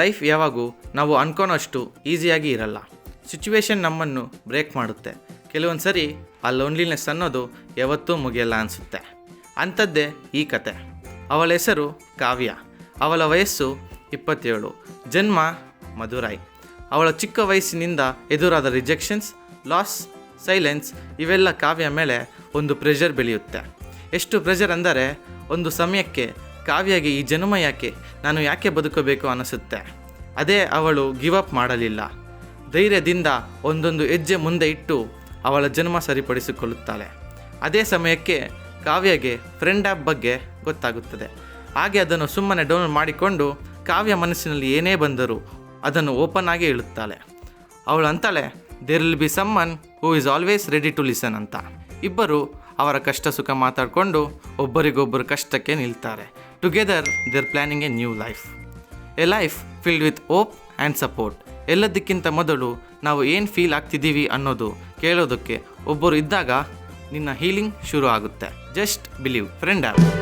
Life ಯಾವಾಗೂ ನಾವು ಅನ್ಕೊಳೋಷ್ಟು ಈಸಿಯಾಗಿ ಇರಲ್ಲ. ಸಿಚುವೇಶನ್ ನಮ್ಮನ್ನು ಬ್ರೇಕ್ ಮಾಡುತ್ತೆ. ಕೆಲವೊಂದು ಸರಿ ಆ ಲೋನ್ಲಿನೆಸ್ ಅನ್ನೋದು ಯಾವತ್ತೂ ಮುಗಿಯಲ್ಲ ಅನಿಸುತ್ತೆ. ಅಂಥದ್ದೇ ಈ ಕತೆ. ಅವಳ ಹೆಸರು ಕಾವ್ಯ. ಅವಳ ವಯಸ್ಸು 27. ಜನ್ಮ ಮಧುರೈ. ಅವಳ ಚಿಕ್ಕ ವಯಸ್ಸಿನಿಂದ ಎದುರಾದ ರಿಜೆಕ್ಷನ್ಸ್, ಲಾಸ್, ಸೈಲೆನ್ಸ್ ಇವೆಲ್ಲ ಕಾವ್ಯ ಮೇಲೆ ಒಂದು ಪ್ರೆಷರ್ ಬೆಳೆಯುತ್ತೆ. ಎಷ್ಟು ಪ್ರೆಷರ್ ಅಂದರೆ ಒಂದು ಸಮಯಕ್ಕೆ ಕಾವ್ಯಗೆ ಈ ಜನ್ಮ ಯಾಕೆ, ನಾನು ಯಾಕೆ ಬದುಕಬೇಕು ಅನಿಸುತ್ತೆ. ಅದೇ ಅವಳು ಗಿವ್ ಅಪ್ ಮಾಡಲಿಲ್ಲ. ಧೈರ್ಯದಿಂದ ಒಂದೊಂದು ಹೆಜ್ಜೆ ಮುಂದೆ ಇಟ್ಟು ಅವಳ ಜನ್ಮ ಸರಿಪಡಿಸಿಕೊಳ್ಳುತ್ತಾಳೆ. ಅದೇ ಸಮಯಕ್ಕೆ ಕಾವ್ಯಗೆ ಫ್ರೆಂಡ್ ಆ್ಯಪ್ ಬಗ್ಗೆ ಗೊತ್ತಾಗುತ್ತದೆ. ಹಾಗೆ ಅದನ್ನು ಸುಮ್ಮನೆ ಡೌನ್ಲೋಡ್ ಮಾಡಿಕೊಂಡು ಕಾವ್ಯ ಮನಸ್ಸಿನಲ್ಲಿ ಏನೇ ಬಂದರೂ ಅದನ್ನು ಓಪನ್ ಆಗಿ ಹೇಳುತ್ತಾಳೆ. ಅವಳು ಅಂತಾಳೆ, there will be someone who is always ready to listen ಅಂತ. ಇಬ್ಬರು ಅವರ ಕಷ್ಟ ಸುಖ ಮಾತಾಡಿಕೊಂಡು ಒಬ್ಬರಿಗೊಬ್ಬರು ಕಷ್ಟಕ್ಕೆ ನಿಲ್ತಾರೆ. Together they're planning a new life, a life filled with hope and support. ಎಲ್ಲದಕ್ಕಿಂತ ಮೊದಲು ನಾವು ಏನು ಫೀಲ್ ಆಗ್ತಿದ್ದೀವಿ ಅನ್ನೋದು ಕೇಳೋದಕ್ಕೆ ಒಬ್ಬರು ಇದ್ದಾಗ ನಿನ್ನ ಹೀಲಿಂಗ್ ಶುರು ಆಗುತ್ತೆ. Just believe. Friend app.